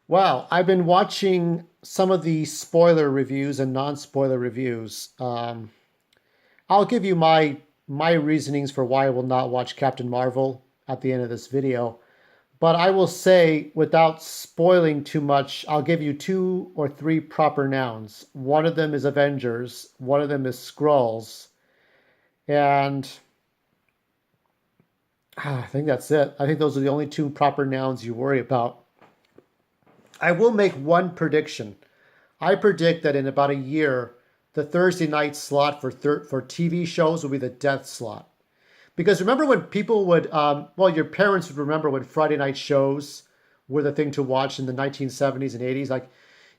Wow, I've been watching some of the spoiler reviews and non-spoiler reviews. I'll give you my reasonings for why I will not watch Captain Marvel at the end of this video. But I will say, without spoiling too much, I'll give you two or three proper nouns. One of them is Avengers, one of them is Skrulls, and I think that's it. I think those are the only two proper nouns you worry about. I will make one prediction. I predict that in about a year, the Thursday night slot for TV shows will be the death slot. Because remember when people would, well, your parents would remember when Friday night shows were the thing to watch in the 1970s and 80s. Like,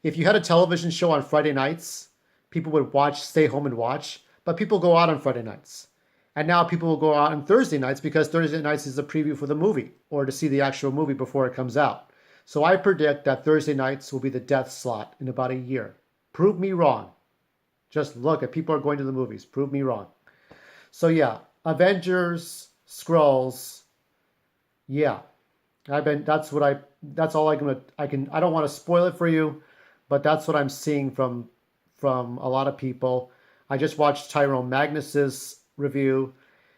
if you had a television show on Friday nights, people would watch, stay home and watch, but people go out on Friday nights. And now people will go out on Thursday nights because Thursday nights is a preview for the movie or to see the actual movie before it comes out. So I predict that Thursday nights will be the death slot in about a year. Prove me wrong. Just look at people are going to the movies. Prove me wrong. So yeah, Avengers, Skrulls, yeah. That's all I don't want to spoil it for you, but that's what I'm seeing from a lot of people. I just watched Tyrone Magnus's review.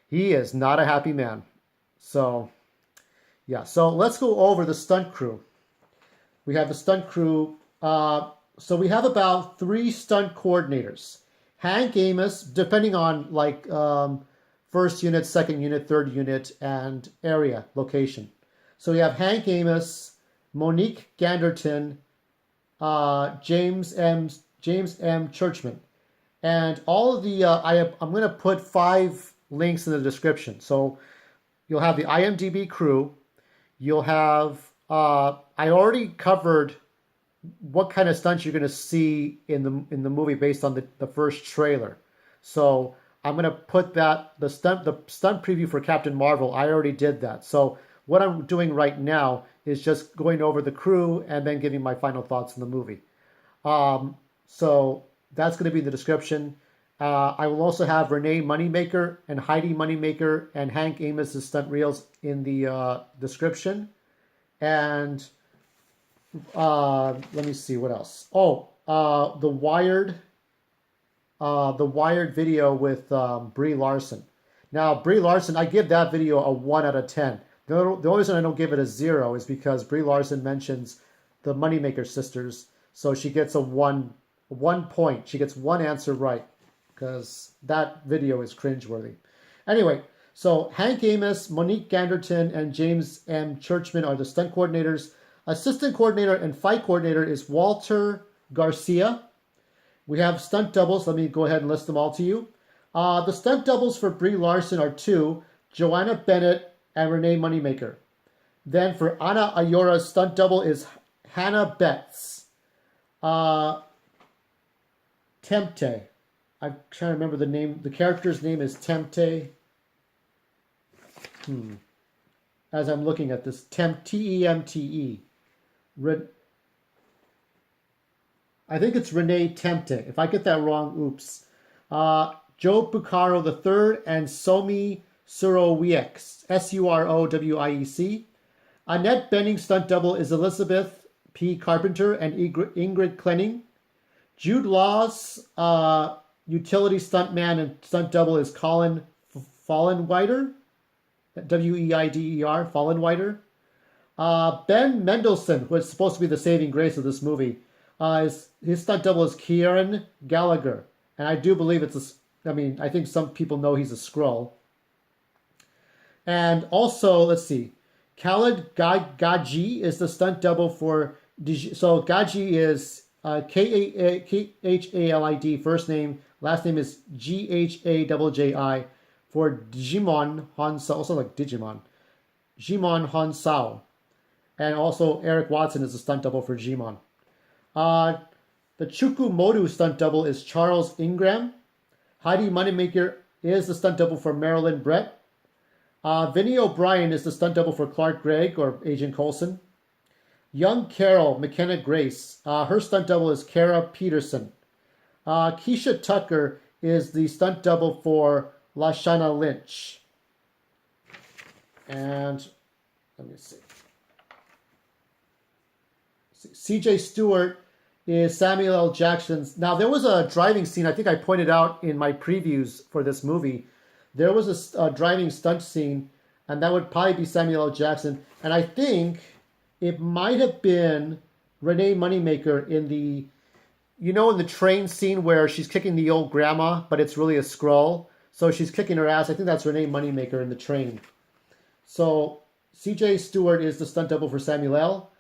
He is not a happy man. So, yeah. So let's go over the stunt crew. We have the stunt crew. So we have about three stunt coordinators. Hank Amos, depending on first unit, second unit, third unit, and area location. So we have Hank Amos, Monique Ganderton, James M. Churchman, and all of the I'm going to put 5 links in the description. So you'll have the IMDb crew. You'll have I already covered what kind of stunts you're going to see in the movie based on the first trailer. So I'm going to put the stunt preview for Captain Marvel. I already did that. So what I'm doing right now is just going over the crew and then giving my final thoughts on the movie. So that's going to be in the description. I will also have Renae Moneymaker and Heidi Moneymaker and Hank Amos' stunt reels in the description. And let me see what else. Oh, the Wired video with Brie Larson. Now, Brie Larson, I give that video a 1 out of 10. The only reason I don't give it a 0 is because Brie Larson mentions the Moneymaker sisters, so she gets a 1 point. She gets one answer right because that video is cringeworthy. Anyway, so Hank Amos, Monique Ganderton, and James M. Churchman are the stunt coordinators. Assistant coordinator and fight coordinator is Walter Garcia. We have stunt doubles. Let me go ahead and list them all to you. The stunt doubles for Brie Larson are 2, Joanna Bennett and Renae Moneymaker. Then for Anna Ayora's stunt double is Hannah Betts. Temte. I'm trying to remember the name. The character's name is Temte. As I'm looking at this, Temte. I think it's Renae Temte. If I get that wrong, oops. Joe Bucaro III and Somi Surowiec, Surowiec. Annette Bening stunt double is Elizabeth P. Carpenter and Ingrid Klenning. Jude Law's utility stuntman and stunt double is Colin Fallenweider, Weider, Fallenweider. Ben Mendelsohn, who is supposed to be the saving grace of this movie, his stunt double is Kieran Gallagher, and I do believe I think some people know he's a Skrull. And also, let's see, Khaled Gaji is the stunt double for. So Gaji is Khalid, first name, last name is Ghaji for Digimon Hansao, also like Digimon, Jimon Hansao, and also Eric Watson is the stunt double for Jimon. The Chukwumodu stunt double is Charles Ingram. Heidi Moneymaker is the stunt double for Marilyn Brett. Vinnie O'Brien is the stunt double for Clark Gregg or Agent Coulson. Young Carol McKenna Grace, her stunt double is Kara Peterson. Keisha Tucker is the stunt double for Lashana Lynch. And let me see. C.J. Stewart is Samuel L. Jackson's. Now, there was a driving scene, I think I pointed out in my previews for this movie. There was a driving stunt scene, and that would probably be Samuel L. Jackson. And I think it might have been Renae Moneymaker in the, in the train scene where she's kicking the old grandma, but it's really a scroll. So she's kicking her ass. I think that's Renae Moneymaker in the train. So C.J. Stewart is the stunt double for Samuel L.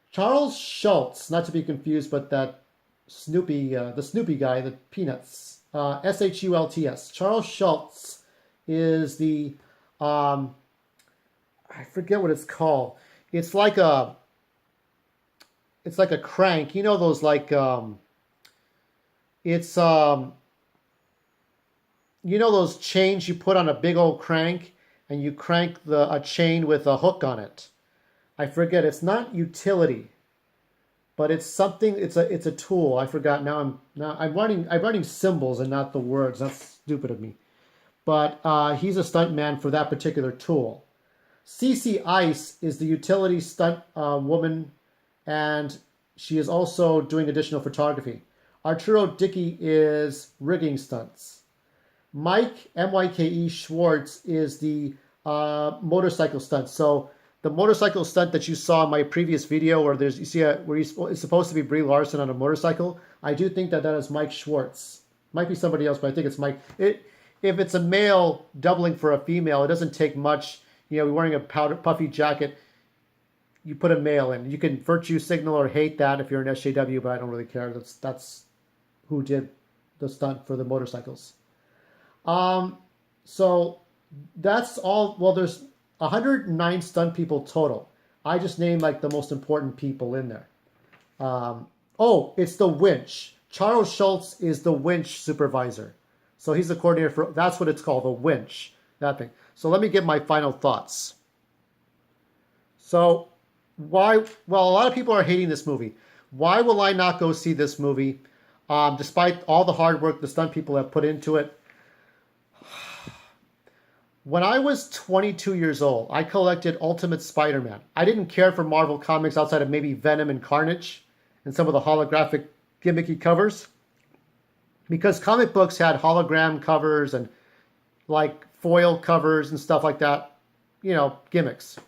Charles Schultz, not to be confused, but that Snoopy, the Snoopy guy, the Peanuts, Schults. Charles Schultz is the, I forget what it's called. It's like a crank. You know those those chains you put on a big old crank, and you crank a chain with a hook on it. I forget. It's not utility, but it's something. It's a tool. I forgot. I'm writing symbols and not the words. That's stupid of me. But he's a stunt man for that particular tool. Cece Ice is the utility stunt woman, and she is also doing additional photography. Arturo Dickey is rigging stunts. Mike M-Y-K-E Schwartz is the motorcycle stunt. So the motorcycle stunt that you saw in my previous video, where it's supposed to be Brie Larson on a motorcycle, I do think that is Mike Schwartz. Might be somebody else, but I think it's Mike. If it's a male doubling for a female, it doesn't take much. Wearing a puffy jacket, you put a male in. You can virtue signal or hate that if you're an SJW, but I don't really care. That's who did the stunt for the motorcycles. So that's all. Well, there's 109 stunt people total. I just named the most important people in there. It's the winch. Charles Schultz is the winch supervisor. So he's the coordinator for, that's what it's called, the winch, that thing. So let me give my final thoughts. So a lot of people are hating this movie. Why will I not go see this movie? Despite all the hard work the stunt people have put into it. When I was 22 years old, I collected Ultimate Spider-Man. I didn't care for Marvel Comics outside of maybe Venom and Carnage and some of the holographic gimmicky covers. Because comic books had hologram covers and foil covers and stuff like that. Gimmicks.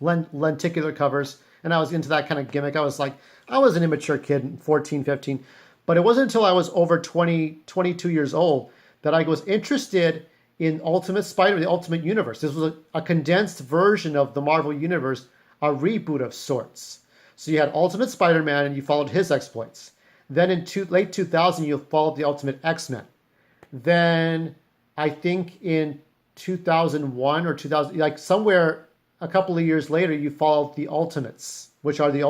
Lenticular covers. And I was into that kind of gimmick. I was an immature kid, 14, 15. But it wasn't until I was over 22 years old that I was interested in Ultimate Spider-Man, the Ultimate Universe. This was a condensed version of the Marvel Universe, a reboot of sorts. So you had Ultimate Spider-Man and you followed his exploits. Then in late 2000, you followed the Ultimate X-Men. Then I think in 2001 or 2000, somewhere a couple of years later, you followed the Ultimates, which are the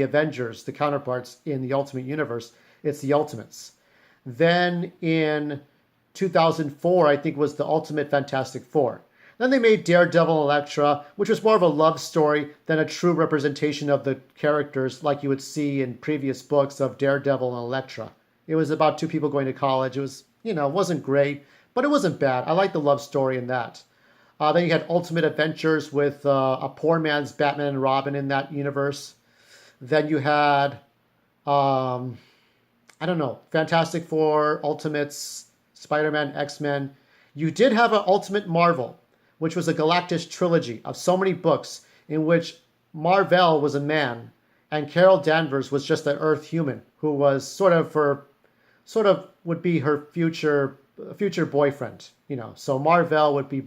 Avengers, the counterparts in the Ultimate Universe. It's the Ultimates. Then in 2004, I think, was the Ultimate Fantastic Four. Then they made Daredevil Elektra, which was more of a love story than a true representation of the characters like you would see in previous books of Daredevil and Elektra. It was about two people going to college. It was, wasn't great, but it wasn't bad. I liked the love story in that. Then you had Ultimate Adventures with a poor man's Batman and Robin in that universe. Then you had, Fantastic Four, Ultimates, Spider-Man, X-Men. You did have an Ultimate Marvel, which was a Galactus trilogy of so many books in which Marvel was a man and Carol Danvers was just an Earth human who was sort of would be her future boyfriend. So Marvel would be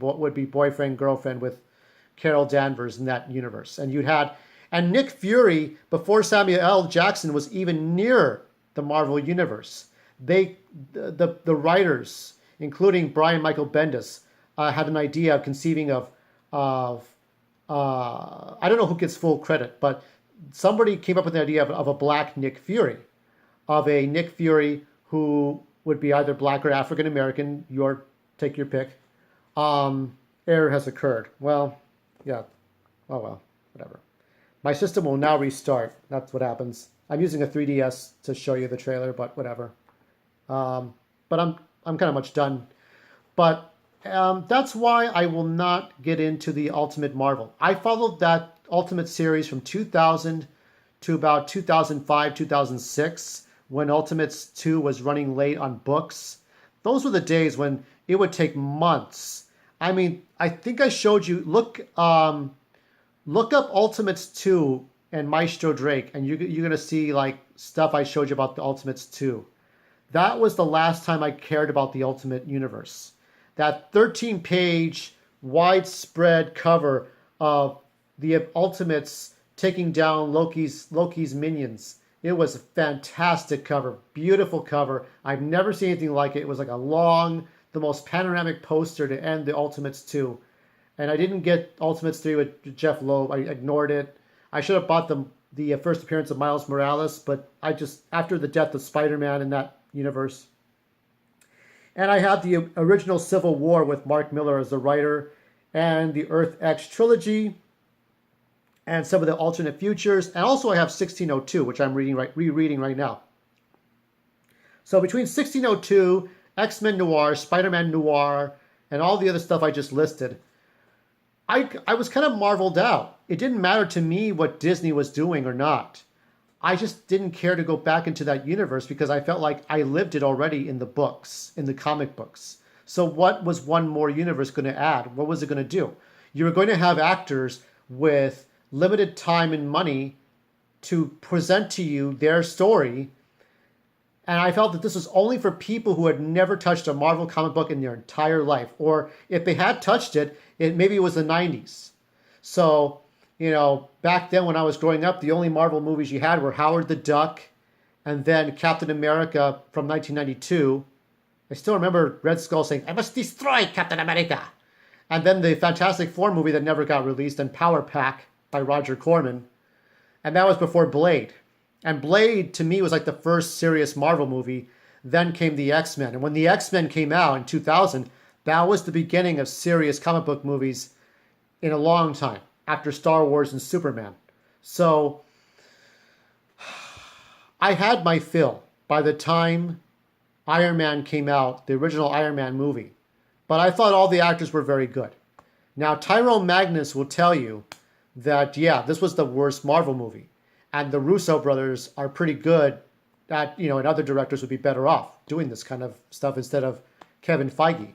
boyfriend, girlfriend with Carol Danvers in that universe. And Nick Fury, before Samuel L. Jackson was even near the Marvel universe, the writers, including Brian Michael Bendis, had an idea of conceiving of I don't know who gets full credit, but somebody came up with the idea of a black Nick Fury, of a Nick Fury who would be either black or African American. Take your pick. Error has occurred. Well, yeah. Oh well, whatever. My system will now restart. That's what happens. I'm using a 3DS to show you the trailer, but whatever. But I'm kind of much done. But that's why I will not get into the Ultimate Marvel. I followed that Ultimate series from 2000 to about 2005, 2006, when Ultimates 2 was running late on books. Those were the days when it would take months. I mean, I think I showed you, look up Ultimates 2 and Maestro Drake, and you're going to see like stuff I showed you about the Ultimates 2. That was the last time I cared about the Ultimate Universe. That 13-page widespread cover of the Ultimates taking down Loki's minions. It was a fantastic cover, beautiful cover. I've never seen anything like it. It was like a long, the most panoramic poster to end the Ultimates 2. And I didn't get Ultimates 3 with Jeff Loeb. I ignored it. I should have bought the first appearance of Miles Morales, but I just, after the death of Spider-Man in that universe. And I have the original Civil War with Mark Miller as the writer, and the Earth X trilogy, and some of the alternate futures. And also I have 1602, which I'm rereading right now. So between 1602, X-Men Noir, Spider-Man Noir, and all the other stuff I just listed, I was kind of marveled out. It didn't matter to me what Disney was doing or not. I just didn't care to go back into that universe because I felt like I lived it already in the books, in the comic books. So what was one more universe going to add? What was it going to do? You were going to have actors with limited time and money to present to you their story. And I felt that this was only for people who had never touched a Marvel comic book in their entire life. Or if they had touched it, maybe it was the 90s. So, you know, back then when I was growing up, the only Marvel movies you had were Howard the Duck and then Captain America from 1992. I still remember Red Skull saying, "I must destroy Captain America." And then the Fantastic Four movie that never got released, and Power Pack by Roger Corman. And that was before Blade. And Blade, to me, was like the first serious Marvel movie. Then came the X-Men. And when the X-Men came out in 2000, that was the beginning of serious comic book movies in a long time, after Star Wars and Superman. So I had my fill by the time Iron Man came out, the original Iron Man movie. But I thought all the actors were very good. Now, Tyrone Magnus will tell you that, yeah, this was the worst Marvel movie. And the Russo brothers are pretty good at, you know, and other directors would be better off doing this kind of stuff instead of Kevin Feige.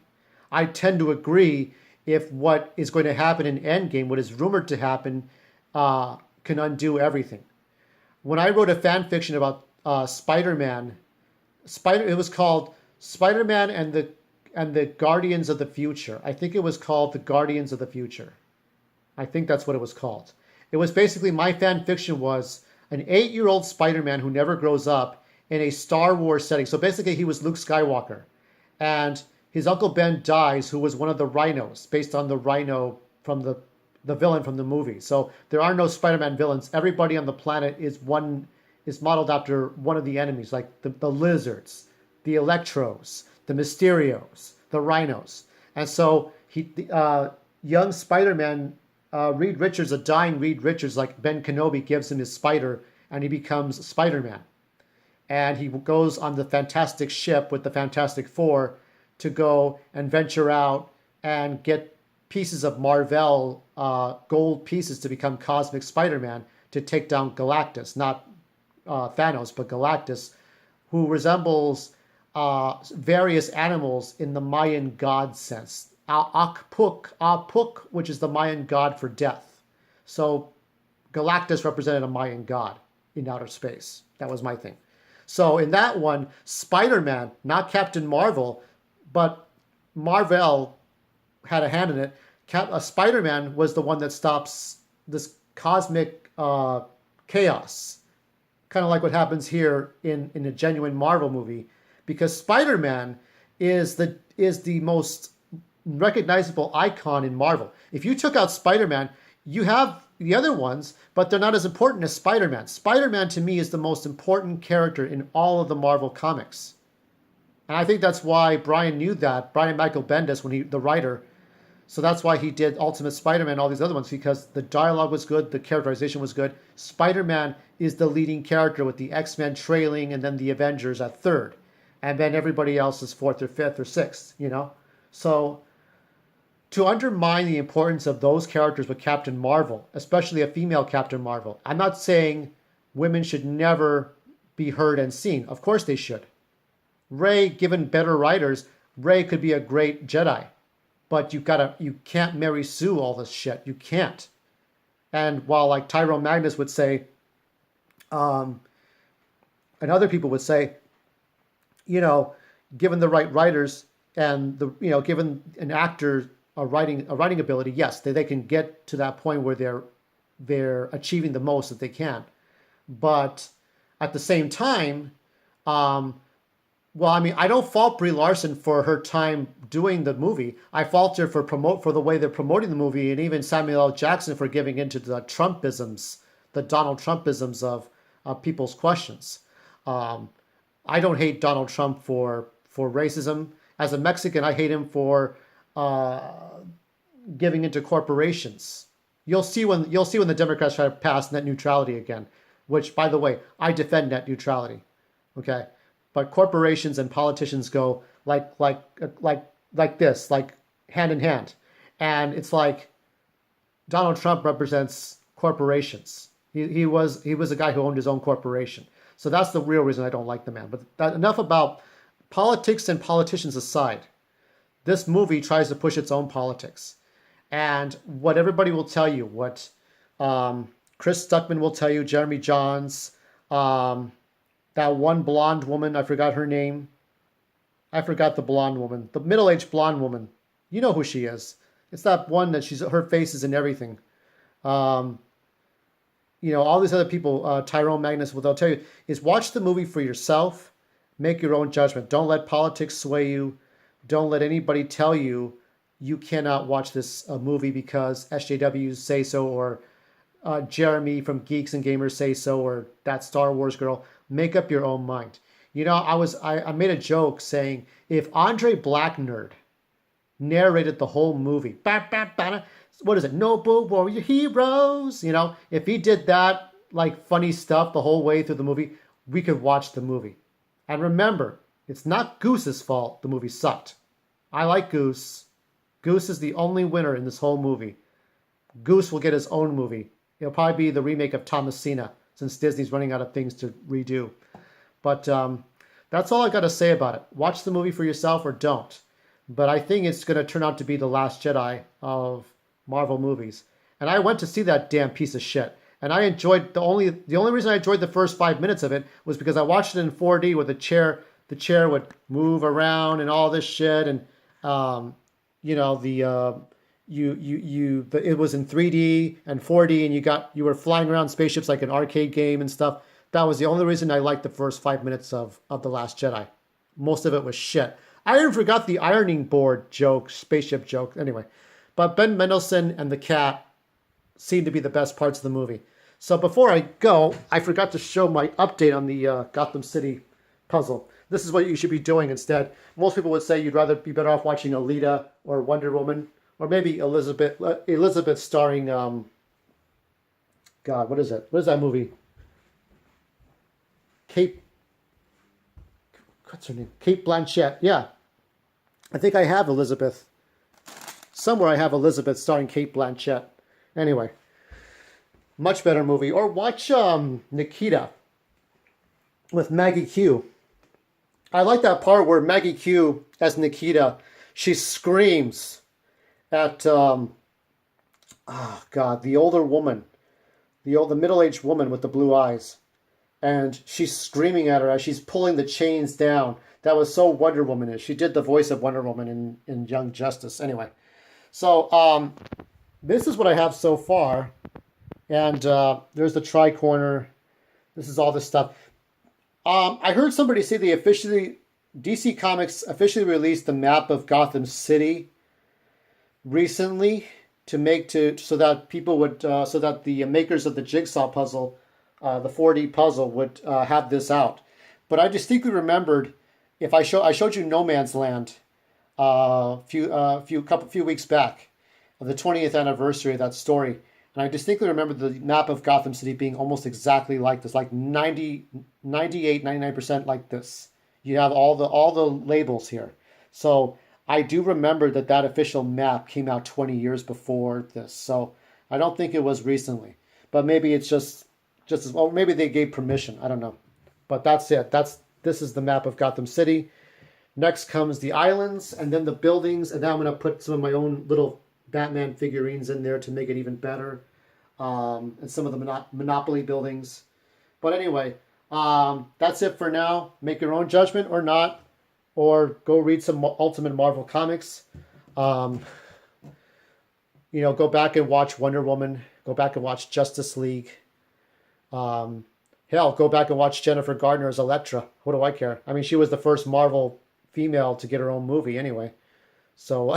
I tend to agree if what is going to happen in Endgame, what is rumored to happen, can undo everything. When I wrote a fan fiction about Spider-Man, it was called Spider-Man and the Guardians of the Future. I think it was called The Guardians of the Future. I think that's what it was called. It was basically, my fan fiction was an 8-year-old Spider-Man who never grows up in a Star Wars setting. So basically he was Luke Skywalker. And his Uncle Ben dies, who was one of the Rhinos, based on the Rhino from the villain from the movie. So there are no Spider-Man villains. Everybody on the planet is modeled after one of the enemies, like the lizards, the Electros, the Mysterios, the Rhinos. And so young Spider-Man, Reed Richards, a dying Reed Richards, like Ben Kenobi, gives him his spider, and he becomes Spider-Man. And he goes on the Fantastic Ship with the Fantastic Four to go and venture out and get pieces of Marvel, gold pieces, to become Cosmic Spider-Man, to take down Galactus, not Thanos, but Galactus, who resembles various animals in the Mayan god sense. Apuk, which is the Mayan god for death. So Galactus represented a Mayan god in outer space. That was my thing. So in that one, Spider-Man, not Captain Marvel, but Marvel had a hand in it. Spider-Man was the one that stops this cosmic chaos. Kind of like what happens here in a genuine Marvel movie. Because Spider-Man is the most recognizable icon in Marvel. If you took out Spider-Man, you have the other ones, but they're not as important as Spider-Man. Spider-Man, to me, is the most important character in all of the Marvel comics. And I think that's why Brian knew that, Brian Michael Bendis, the writer. So that's why he did Ultimate Spider-Man and all these other ones, because the dialogue was good, the characterization was good. Spider-Man is the leading character, with the X-Men trailing, and then the Avengers at third. And then everybody else is fourth or fifth or sixth, you know? So to undermine the importance of those characters with Captain Marvel, especially a female Captain Marvel, I'm not saying women should never be heard and seen. Of course they should. Rey, given better writers, Rey could be a great Jedi. But you can't Mary Sue all this shit. You can't. And while like Tyrone Magnus would say, and other people would say, given the right writers and given an actor a writing ability, yes, they can get to that point where they're achieving the most that they can. But at the same time, I don't fault Brie Larson for her time doing the movie. I fault her for the way they're promoting the movie, and even Samuel L. Jackson for giving into the Trumpisms, the Donald Trumpisms of people's questions. I don't hate Donald Trump for racism. As a Mexican, I hate him for giving into corporations. You'll see when the Democrats try to pass net neutrality again, which, by the way, I defend net neutrality. Okay, but corporations and politicians go like this, like hand in hand, and it's like Donald Trump represents corporations. He was a guy who owned his own corporation. So that's the real reason I don't like the man. But enough about politics and politicians aside. This movie tries to push its own politics. And what everybody will tell you, what Chris Stuckman will tell you, Jeremy Johns, that one blonde woman, I forgot her name. I forgot the blonde woman. The middle-aged blonde woman. You know who she is. It's that one that her face is in everything. All these other people, Tyrone Magnus, what they'll tell you is watch the movie for yourself. Make your own judgment. Don't let politics sway you. Don't let anybody tell you you cannot watch this movie because SJWs say so, or Jeremy from Geeks and Gamers say so, or that Star Wars girl. Make up your own mind. I made a joke saying if Andre Blacknerd narrated the whole movie, what is it? Noble warrior heroes. If he did that like funny stuff the whole way through the movie, we could watch the movie. And remember, it's not Goose's fault the movie sucked. I like Goose. Goose is the only winner in this whole movie. Goose will get his own movie. It'll probably be the remake of Thomasina, since Disney's running out of things to redo. But that's all I got to say about it. Watch the movie for yourself or don't. But I think it's going to turn out to be the Last Jedi of Marvel movies. And I went to see that damn piece of shit. And I enjoyed the only reason I enjoyed the first 5 minutes of it was because I watched it in 4D where the chair would move around and all this shit, and it was in 3D and 4D, and you were flying around spaceships like an arcade game and stuff. That was the only reason I liked the first 5 minutes of The Last Jedi. Most of it was shit. I even forgot the ironing board joke, spaceship joke. Anyway, but Ben Mendelsohn and the cat seem to be the best parts of the movie. So before I go, I forgot to show my update on the Gotham City puzzle. This is what you should be doing instead. Most people would say you'd rather be better off watching Alita or Wonder Woman, or maybe Elizabeth starring, God, what is it? What is that movie? What's her name? Kate Blanchett. Yeah. I think I have Elizabeth. Somewhere I have Elizabeth starring Kate Blanchett. Anyway. Much better movie. Or watch Nikita with Maggie Q. I like that part where Maggie Q, as Nikita, she screams at, the older woman. The middle-aged woman with the blue eyes. And she's screaming at her as she's pulling the chains down. That was so Wonder Woman-ish. She did the voice of Wonder Woman in Young Justice. Anyway. So, this is what I have so far. And there's the tri-corner. This is all this stuff. I heard somebody say DC Comics officially released the map of Gotham City recently so that people would so that the makers of the Jigsaw puzzle, the 4D puzzle, would have this out. But I distinctly remembered I showed you No Man's Land a few weeks back, of the 20th anniversary of that story. And I distinctly remember the map of Gotham City being almost exactly like this, like 99% like this. You have all the labels here. So I do remember that official map came out 20 years before this. So I don't think it was recently. But maybe it's just just as well. Maybe they gave permission. I don't know. But that's it. This is the map of Gotham City. Next comes the islands and then the buildings. And then I'm going to put some of my own little Batman figurines in there to make it even better. And some of the Monopoly buildings. But anyway, that's it for now. Make your own judgment or not. Or go read some Ultimate Marvel comics. Go back and watch Wonder Woman. Go back and watch Justice League. Hell, go back and watch Jennifer Garner as Elektra. What do I care? I mean, she was the first Marvel female to get her own movie anyway. So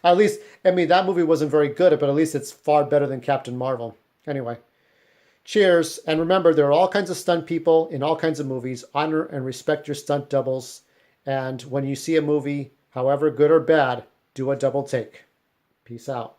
at least, I mean, that movie wasn't very good, but at least it's far better than Captain Marvel. Anyway, cheers. And remember, there are all kinds of stunt people in all kinds of movies. Honor and respect your stunt doubles. And when you see a movie, however good or bad, do a double take. Peace out.